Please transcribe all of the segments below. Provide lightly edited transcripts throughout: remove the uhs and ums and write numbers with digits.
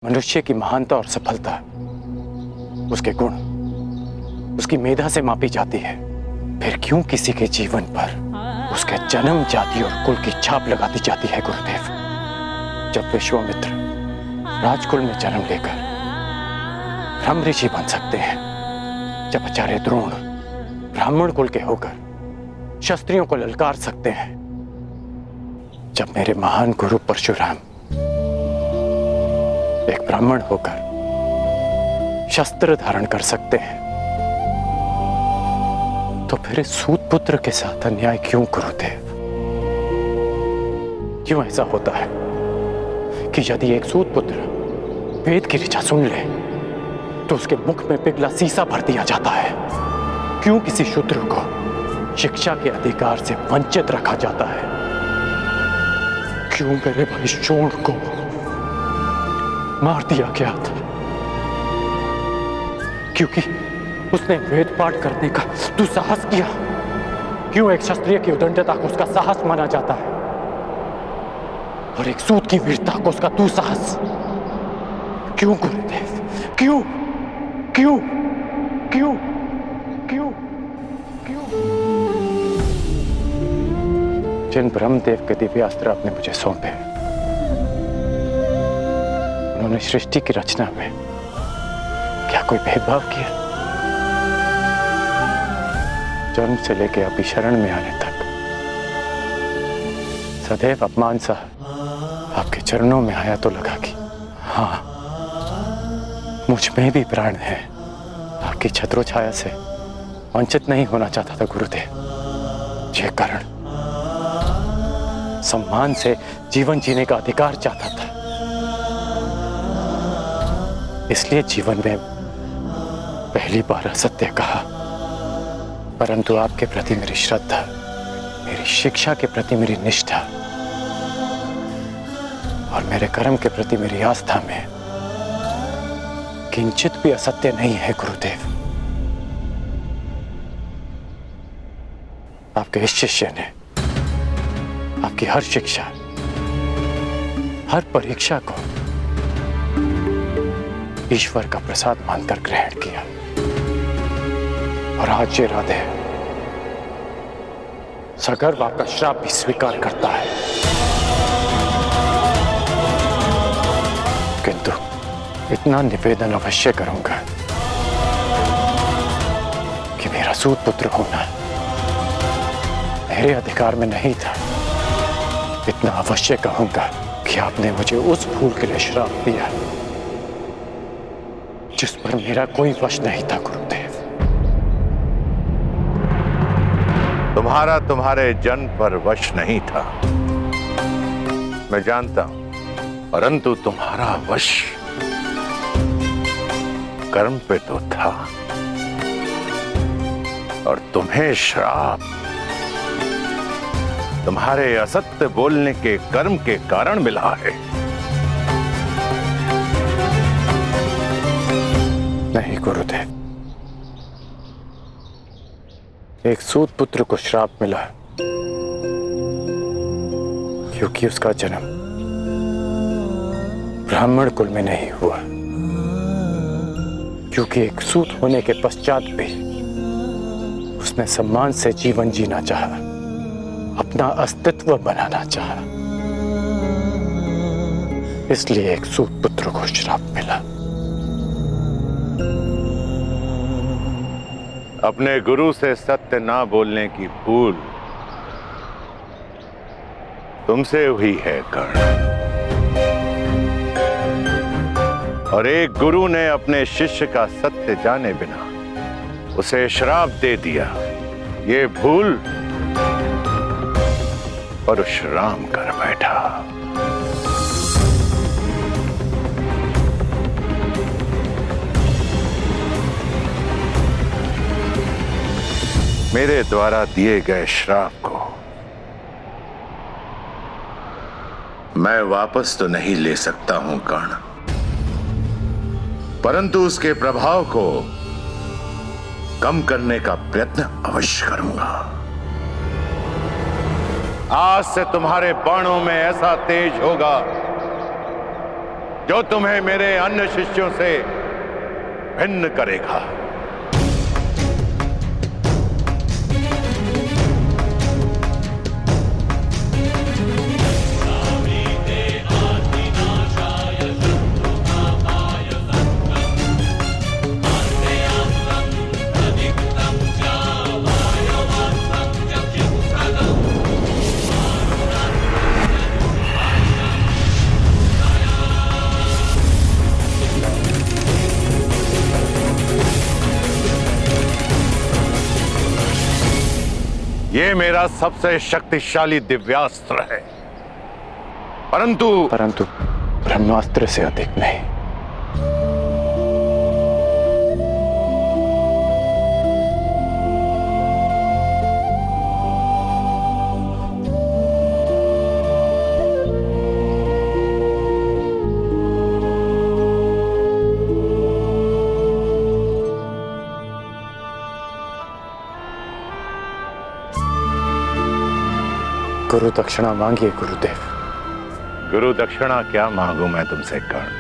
मनुष्य की महानता और सफलता उसके गुण, उसकी मेधा से मापी जाती है। फिर क्यों किसी के जीवन पर उसके जन्म, जाति और कुल की छाप लगा दी जाती है गुरुदेव? जब विश्वामित्र राजकुल में जन्म लेकर ब्रह्म ऋषि बन सकते हैं, जब आचार्य द्रोण ब्राह्मण कुल के होकर क्षत्रियों को ललकार सकते हैं, जब मेरे महान गुरु परशुराम एक ब्राह्मण होकर शस्त्र धारण कर सकते हैं, तो फिर सूत पुत्र के साथ अन्याय क्यों गुरुदेव? क्यों ऐसा होता है कि यदि एक सूत पुत्र वेद की ऋचा सुन ले तो उसके मुख में पिघला शीशा भर दिया जाता है? क्यों किसी शूद्र को शिक्षा के अधिकार से वंचित रखा जाता है? क्यों मेरे भाई शोण को मार दिया गया था? क्योंकि उसने वेद पाठ करने का दुस्साहस किया। क्यों एक क्षत्रिय की उदंडता को उसका साहस माना जाता है और एक सूत की वीरता को उसका दुस्साहस? क्यों गुरुदेव? क्यों क्यों क्यों क्यों क्यों? जिन ब्रह्मदेव के दिव्यास्त्र आपने मुझे सौंपे, उन्होंने सृष्टि की रचना में क्या कोई भेदभाव किया? जन्म से लेकर अभी शरण में आने तक सदैव अपमान सा आपके चरणों में आया तो लगा कि हाँ, मुझ में भी प्राण है। आपकी छत्रो छाया से वंचित नहीं होना चाहता था गुरुदेव। ये कारण सम्मान से जीवन जीने का अधिकार चाहता था। इसलिए जीवन में पहली बार असत्य कहा, परंतु आपके प्रति मेरी श्रद्धा, मेरी शिक्षा के प्रति मेरी निष्ठा और मेरे कर्म के प्रति मेरी आस्था में किंचित भी असत्य नहीं है गुरुदेव। आपके इस शिष्य ने आपकी हर शिक्षा, हर परीक्षा को ईश्वर का प्रसाद मानकर ग्रहण किया और आज ये राधे सगर्व आपका श्राप भी स्वीकार करता है। किंतु इतना निवेदन अवश्य करूंगा कि मेरा सूत पुत्र होना मेरे अधिकार में नहीं था। इतना अवश्य कहूंगा कि आपने मुझे उस भूल के लिए श्राप दिया जिस पर मेरा कोई वश नहीं था गुरुदेव। तुम्हारा तुम्हारे जन्म पर वश नहीं था, मैं जानता हूं, परंतु तुम्हारा वश कर्म पे तो था और तुम्हें श्राप तुम्हारे असत्य बोलने के कर्म के कारण मिला है। नहीं गुरुदेव, एक सूत पुत्र को श्राप मिला क्योंकि उसका जन्म ब्राह्मण कुल में नहीं हुआ, क्योंकि एक सूत होने के पश्चात भी उसने सम्मान से जीवन जीना चाहा, अपना अस्तित्व बनाना चाहा। इसलिए एक सूत पुत्र को श्राप मिला। अपने गुरु से सत्य ना बोलने की भूल तुमसे हुई है कर्ण, और एक गुरु ने अपने शिष्य का सत्य जाने बिना उसे श्राप दे दिया। ये भूल परशुराम कर बैठा। मेरे द्वारा दिए गए श्राप को मैं वापस तो नहीं ले सकता हूं कर्ण, परंतु उसके प्रभाव को कम करने का प्रयत्न अवश्य करूंगा। आज से तुम्हारे बाणों में ऐसा तेज होगा जो तुम्हें मेरे अन्य शिष्यों से भिन्न करेगा। ये मेरा सबसे शक्तिशाली दिव्यास्त्र है, परंतु ब्रह्मास्त्र से अधिक नहीं। गुरु दक्षिणा मांगिए गुरुदेव। गुरु दक्षिणा क्या मांगू मैं तुमसे कर्ण?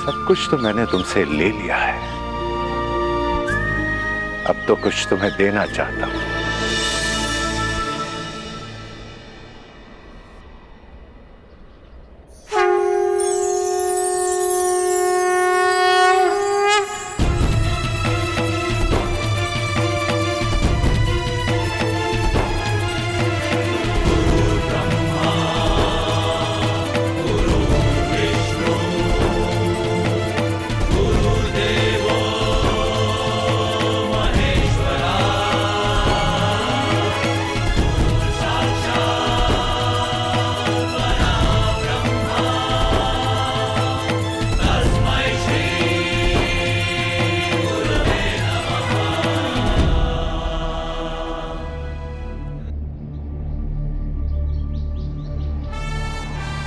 सब कुछ तो मैंने तुमसे ले लिया है, अब तो कुछ तुम्हें देना चाहता हूं।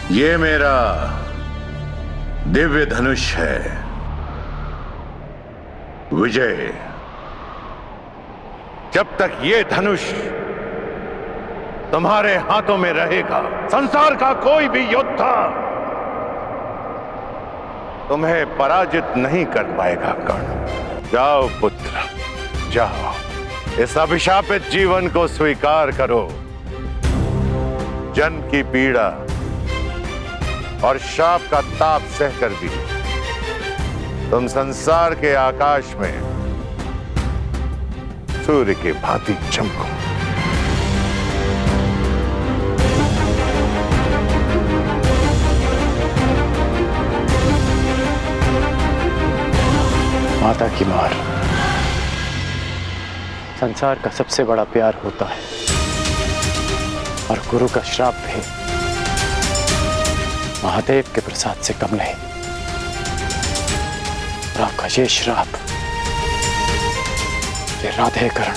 ये मेरा दिव्य धनुष है विजय। जब तक ये धनुष तुम्हारे हाथों में रहेगा, संसार का कोई भी योद्धा तुम्हें पराजित नहीं कर पाएगा कर्ण। जाओ पुत्र, जाओ, इस अभिशापित जीवन को स्वीकार करो। जन्म की पीड़ा और शाप का ताप सहकर भी तुम संसार के आकाश में सूर्य के भांति चमको। माता की मार संसार का सबसे बड़ा प्यार होता है, और गुरु का श्राप भी महादेव के प्रसाद से कम नहीं। और आपका ये श्राप, ये राधेकरण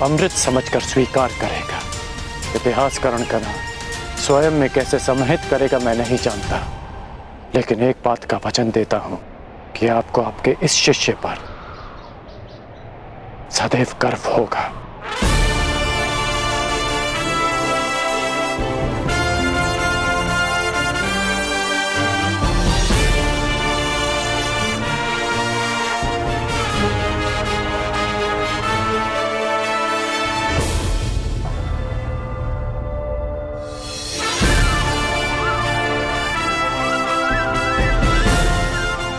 अमृत समझकर स्वीकार करेगा। इतिहासकरण का नाम स्वयं में कैसे समाहित करेगा मैं नहीं जानता, लेकिन एक बात का वचन देता हूं कि आपको आपके इस शिष्य पर सदैव गर्व होगा।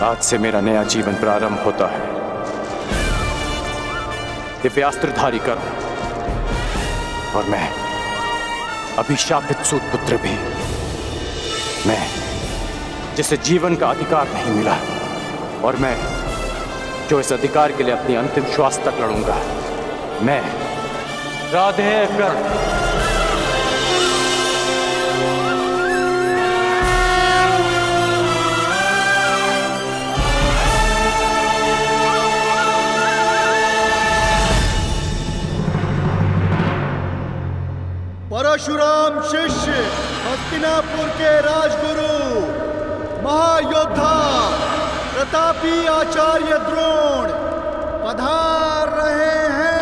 आज से मेरा नया जीवन प्रारंभ होता है। दिव्यास्त्रधारी कर्ण, और मैं अभिशापित सूत पुत्र भी, मैं जिसे जीवन का अधिकार नहीं मिला, और मैं जो इस अधिकार के लिए अपनी अंतिम श्वास तक लड़ूंगा, मैं राधेकर्ण। परशुराम शिष्य, हस्तिनापुर के राजगुरु, महायोद्धा प्रतापी आचार्य द्रोण पधार रहे हैं।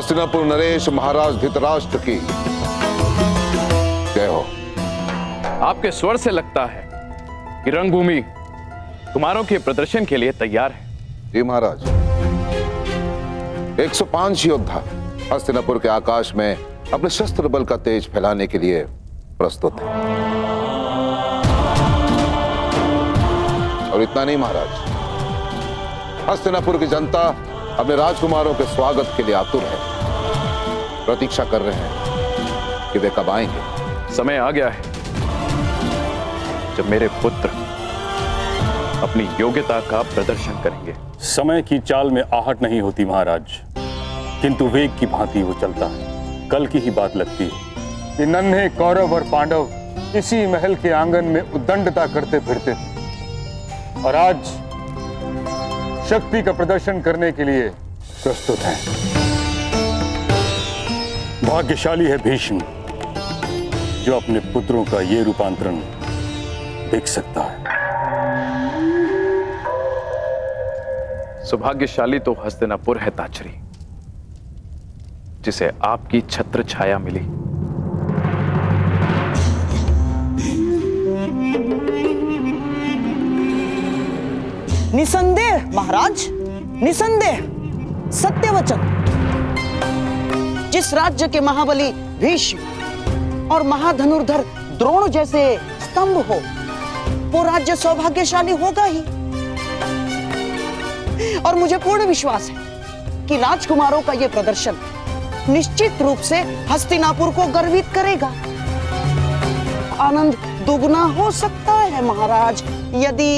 हस्तिनापुर नरेश महाराज धृतराष्ट्र की जय हो। आपके स्वर से लगता है कि रंगभूमि कुमारों के प्रदर्शन के लिए तैयार है। जी महाराज, 105 योद्धा हस्तिनापुर के आकाश में अपने शस्त्र बल का तेज फैलाने के लिए प्रस्तुत है। और इतना नहीं महाराज, हस्तिनापुर की जनता अपने राजकुमारों के स्वागत के लिए आतुर है, प्रतीक्षा कर रहे हैं कि वे कब आएंगे। समय आ गया है जब मेरे पुत्र अपनी योग्यता का प्रदर्शन करेंगे। समय की चाल में आहट नहीं होती महाराज, किंतु वेग की भांति वो चलता है। कल की ही बात लगती है कि नन्हे कौरव और पांडव इसी महल के आंगन में उद्दंडता करते फिरते थे और आज शक्ति का प्रदर्शन करने के लिए प्रस्तुत हैं। भाग्यशाली है भीष्म जो अपने पुत्रों का ये रूपांतरण देख सकता है। सौभाग्यशाली तो हस्तिनापुर है ताचरी, जिसे आपकी छत्र छाया मिली। निसंदेह महाराज, निसंदेह सत्य वचन। जिस राज्य के महाबली भीष्म और महाधनुर्धर द्रोण जैसे स्तंभ हो, वो राज्य सौभाग्यशाली होगा ही। और मुझे पूर्ण विश्वास है कि राजकुमारों का यह प्रदर्शन निश्चित रूप से हस्तिनापुर को गर्वित करेगा। आनंद दुगना हो सकता है महाराज यदि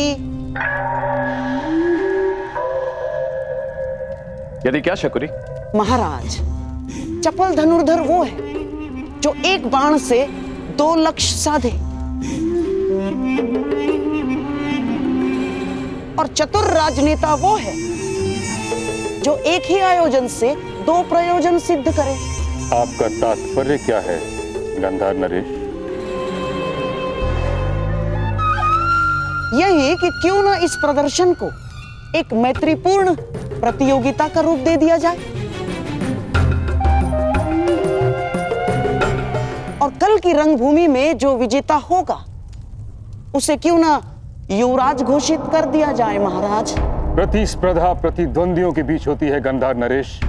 क्या शकुनी? महाराज, चपल धनुर्धर वो है जो एक बाण से 2 लक्ष्य साधे, और चतुर राजनेता वो है जो एक ही आयोजन से 2 प्रयोजन सिद्ध करे। आपका तात्पर्य क्या है गंधार नरेश? यही कि क्यों ना इस प्रदर्शन को एक मैत्रीपूर्ण प्रतियोगिता का रूप दे दिया जाए और कल की रंगभूमि में जो विजेता होगा उसे क्यों ना युवराज घोषित कर दिया जाए महाराज। प्रतिस्पर्धा प्रतिद्वंदियों के बीच होती है गंधार नरेश,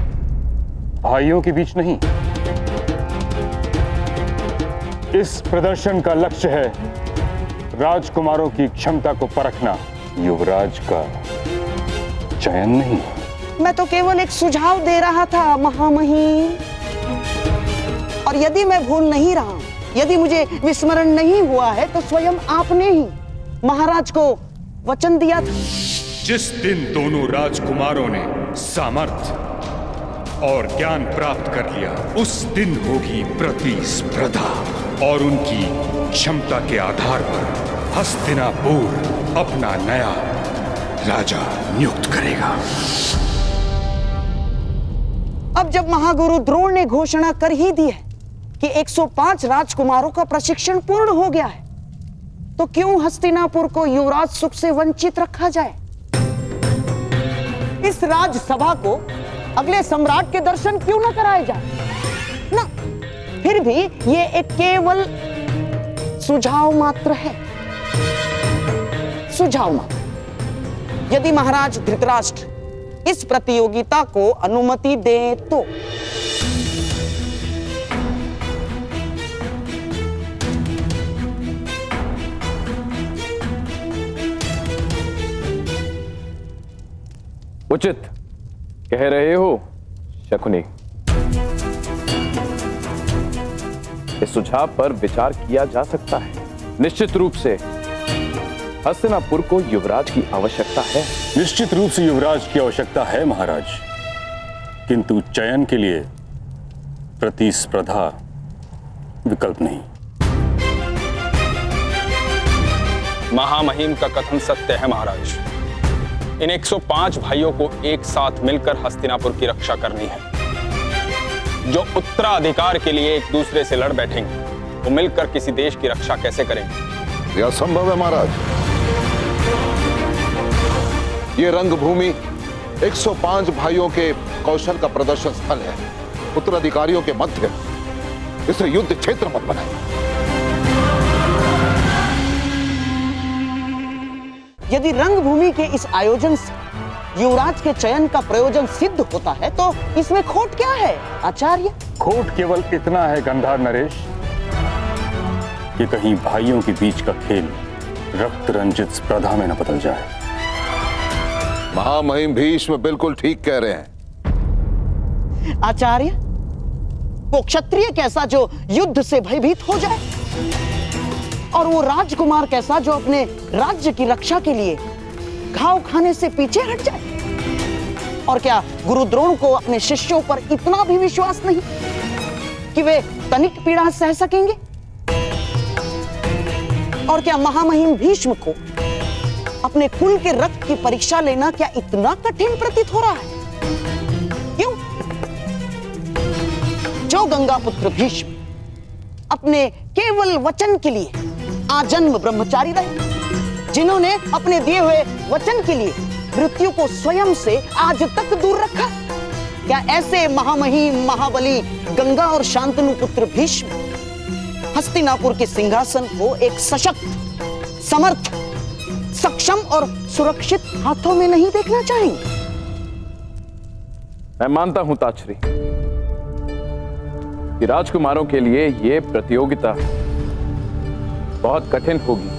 भाइयों के बीच नहीं। इस प्रदर्शन का लक्ष्य है राजकुमारों की क्षमता को परखना, युवराज का चयन नहीं। मैं तो केवल एक सुझाव दे रहा था महामहिम, और यदि मैं भूल नहीं रहा, यदि मुझे विस्मरण नहीं हुआ है, तो स्वयं आपने ही महाराज को वचन दिया था। जिस दिन दोनों राजकुमारों ने सामर्थ्य और ज्ञान प्राप्त कर लिया, उस दिन होगी प्रतिस्पर्धा और उनकी क्षमता के आधार पर हस्तिनापुर अपना नया राजा नियुक्त करेगा। अब जब महागुरु द्रोण ने घोषणा कर ही दी है कि 105 राजकुमारों का प्रशिक्षण पूर्ण हो गया है, तो क्यों हस्तिनापुर को युवराज सुख से वंचित रखा जाए? इस राजसभा को अगले सम्राट के दर्शन क्यों न कराए जाए? ना, फिर भी ये एक केवल सुझाव मात्र है, सुझाव मात्र। यदि महाराज धृतराष्ट्र इस प्रतियोगिता को अनुमति दे तो उचित कह रहे हो शकुनी। इस सुझाव पर विचार किया जा सकता है। निश्चित रूप से हस्तिनापुर को युवराज की आवश्यकता है। निश्चित रूप से युवराज की आवश्यकता है महाराज, किंतु चयन के लिए प्रतिस्पर्धा विकल्प नहीं। महामहिम का कथन सत्य है महाराज। इन 105 भाइयों को एक साथ मिलकर हस्तिनापुर की रक्षा करनी है। जो उत्तराधिकार के लिए एक दूसरे से लड़ बैठेंगे, वो मिलकर किसी देश की रक्षा कैसे करेंगे? यह संभव है महाराज। ये रंगभूमि 105 भाइयों के कौशल का प्रदर्शन स्थल है। उत्तराधिकारियों के मध्य इसे युद्ध क्षेत्र मत बनाए। यदि रंगभूमि के इस आयोजन से युवराज के चयन का प्रयोजन सिद्ध होता है तो इसमें खोट क्या है आचार्य? खोट केवल इतना है गंधार नरेश कि कहीं भाइयों के बीच का खेल रक्त रंजित स्पर्धा में न बदल जाए। महामहिम भीष्म बिल्कुल ठीक कह रहे हैं। आचार्य, वो क्षत्रिय कैसा जो युद्ध से भयभीत हो जाए, और वो राजकुमार कैसा जो अपने राज्य की रक्षा के लिए घाव खाने से पीछे हट जाए? और क्या गुरु द्रोण को अपने शिष्यों पर इतना भी विश्वास नहीं कि वे तनिक पीड़ा सह सकेंगे? और क्या महामहिम भीष्म को अपने कुल के रक्त की परीक्षा लेना क्या इतना कठिन प्रतीत हो रहा है? क्यों? जो गंगा पुत्र भीष्म अपने केवल वचन के लिए आजन्म ब्रह्मचारी रहे, जिन्होंने अपने दिए हुए वचन के लिए मृत्यु को स्वयं से आज तक दूर रखा, क्या ऐसे महामहिम महाबली गंगा और शांतनु पुत्र भीष्म हस्तिनापुर के सिंहासन को एक सशक्त, समर्थ, सक्षम और सुरक्षित हाथों में नहीं देखना चाहेंगे? मैं मानता हूं ताछरी कि राजकुमारों के लिए यह प्रतियोगिता बहुत कठिन होगी,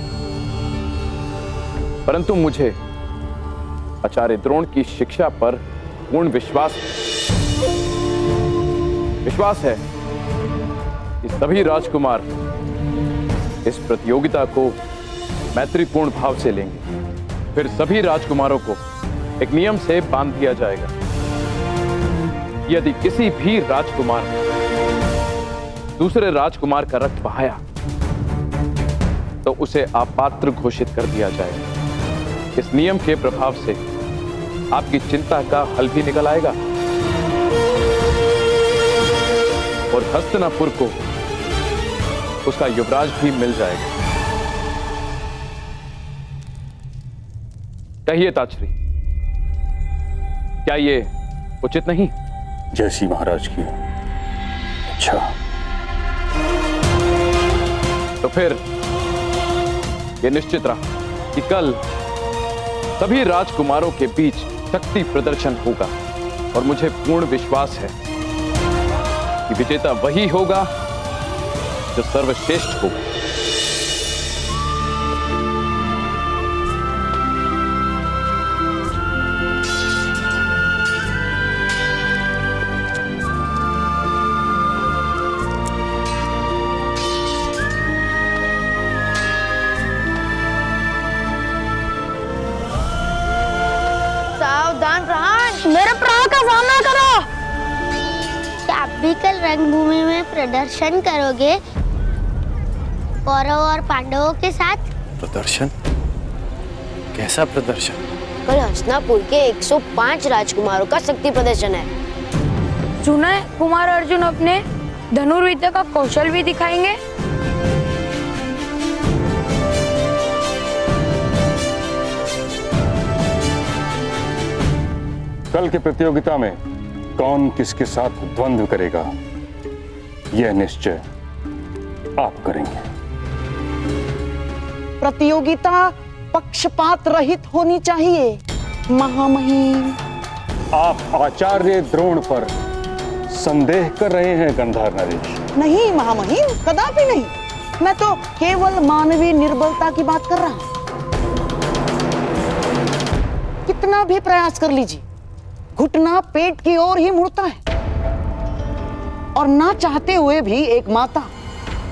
परंतु मुझे आचार्य द्रोण की शिक्षा पर पूर्ण विश्वास है कि सभी राजकुमार इस प्रतियोगिता को मैत्रीपूर्ण भाव से लेंगे। फिर सभी राजकुमारों को एक नियम से बांध दिया जाएगा। यदि किसी भी राजकुमार दूसरे राजकुमार का रक्त बहाया तो उसे अपात्र घोषित कर दिया जाएगा। इस नियम के प्रभाव से आपकी चिंता का हल भी निकल आएगा और हस्तिनापुर को उसका युवराज भी मिल जाएगा। कहिए ताछरी, क्या ये उचित नहीं? जैसी महाराज की इच्छा। तो फिर यह निश्चित रहा कि कल सभी राजकुमारों के बीच शक्ति प्रदर्शन होगा और मुझे पूर्ण विश्वास है कि विजेता वही होगा जो सर्वश्रेष्ठ होगा। सावधान प्राण, मेरे प्राण का सामना करो। क्या आप भी कल रंगभूमि में प्रदर्शन करोगे कौरव और पांडवों के साथ? प्रदर्शन? कैसा प्रदर्शन? कल हस्तिनापुर के 105 राजकुमारों का शक्ति प्रदर्शन है। सुना है कुमार अर्जुन अपने धनुर्विद्या का कौशल भी दिखाएंगे। कल की प्रतियोगिता में कौन किसके साथ द्वंद्व करेगा, यह निश्चय आप करेंगे। प्रतियोगिता पक्षपात रहित होनी चाहिए महामहिम। आप आचार्य द्रोण पर संदेह कर रहे हैं गंधार नरेश। नहीं महामहिम, कदापि नहीं। मैं तो केवल मानवीय निर्बलता की बात कर रहा हूं। कितना भी प्रयास कर लीजिए, घुटना पेट की ओर ही मुड़ता है, और ना चाहते हुए भी एक माता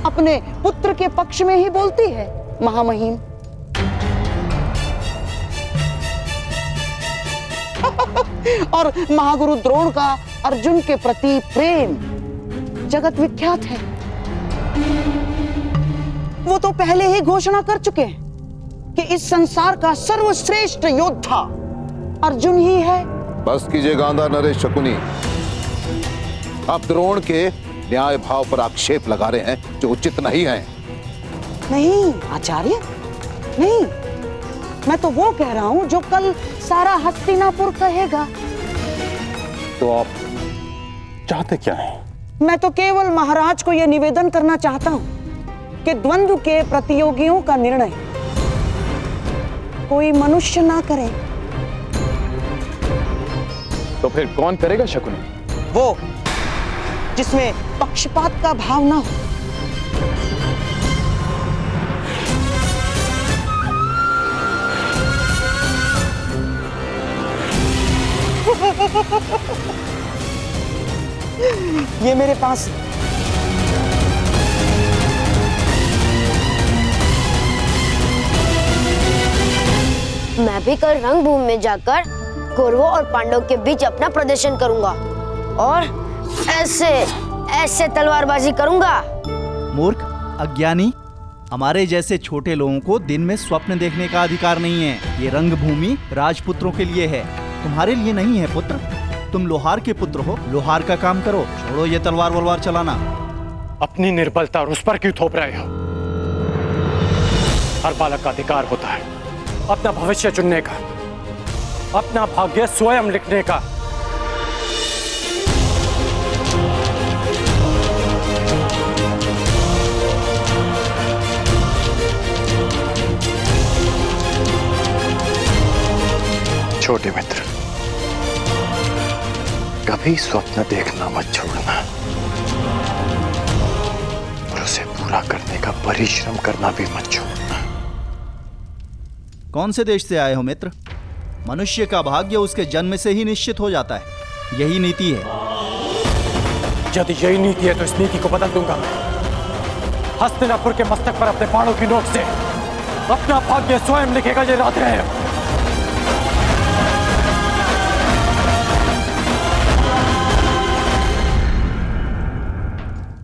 अपने पुत्र के पक्ष में ही बोलती है महामहिम। और महागुरु द्रोण का अर्जुन के प्रति प्रेम जगत विख्यात है। वो तो पहले ही घोषणा कर चुके हैं कि इस संसार का सर्वश्रेष्ठ योद्धा अर्जुन ही है। बस कीजिए गांधार नरेश शकुनी, आप द्रोण के न्याय भाव पर आक्षेप लगा रहे हैं जो उचित नहीं है। नहीं आचार्य, नहीं, मैं तो वो कह रहा हूं जो कल सारा हस्तिनापुर कहेगा। तो आप चाहते क्या हैं? मैं तो केवल महाराज को यह निवेदन करना चाहता हूं कि द्वंद्व के प्रतियोगियों का निर्णय कोई मनुष्य ना करे। तो फिर कौन करेगा शकुनी? वो जिसमें पक्षपात का भाव ना हो। ये मेरे पास मैं भी कल रंगभूमि में जाकर कौरवों और पांडवों के बीच अपना प्रदर्शन करूंगा और ऐसे ऐसे तलवारबाजी करूंगा। मूर्ख, अज्ञानी, हमारे जैसे छोटे लोगों को दिन में स्वप्न देखने का अधिकार नहीं है। ये रंगभूमि राजपुत्रों के लिए है, तुम्हारे लिए नहीं है पुत्र। तुम लोहार के पुत्र हो, लोहार का काम करो, छोड़ो ये तलवार वलवार चलाना। अपनी निर्बलता और उस पर क्यों थोप रहे हो? हर बालक का अधिकार होता है अपना भविष्य चुनने का, अपना भाग्य स्वयं लिखने का। छोटे मित्र, कभी स्वप्न देखना मत छोड़ना और उसे पूरा करने का परिश्रम करना भी मत छोड़ना। कौन से देश से आए हो मित्र? मनुष्य का भाग्य उसके जन्म से ही निश्चित हो जाता है, यही नीति है। यदि यही नीति है तो इस नीति को बदल दूंगा मैं। हस्तिनापुर के मस्तक पर अपने बाणों की नोक से अपना भाग्य स्वयं लिखेगा, ये याद रहे।